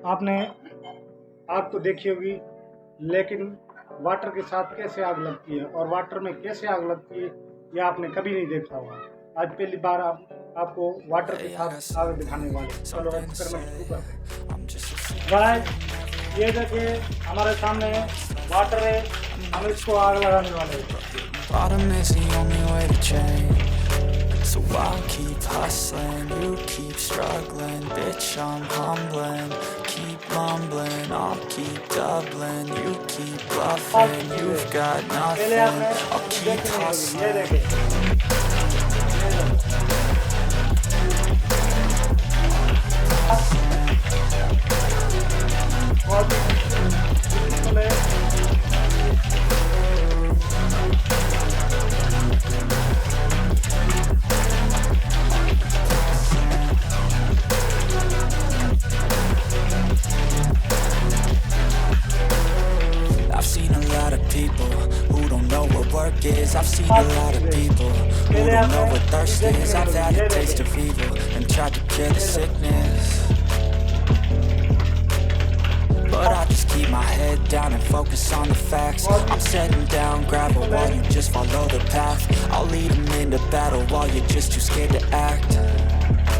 आपने आग तो देखी होगी, लेकिन वाटर के साथ कैसे आग लगती है और वाटर में कैसे आग लगती है ये आपने कभी नहीं देखा होगा। आज पहली बार आपको वाटर के साथ आग दिखाने वाले। चलो एक्सपेरिमेंट शुरू करते हैं। गाइस ये देखिए हमारे सामने वाटर है, हम इसको आग लगाने वाले हैं। Bottom is the only way to change. So I'll keep hustling, you keep struggling. Bitch, I'm humbling, keep mumbling. I'll keep doubling, you keep bluffing. You've got nothing, I'll keep hustling. I've seen a lot of people who don't know what work is. I've seen a lot of people who don't know what thirst is. I've had a taste of evil and tried to cure the sickness, but I just keep my head down and focus on the facts. I'm setting down gravel while you just follow the path. I'll lead them into battle while you're just too scared to act.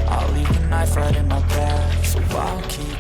I'll leave the knife right in my back, so I'll keep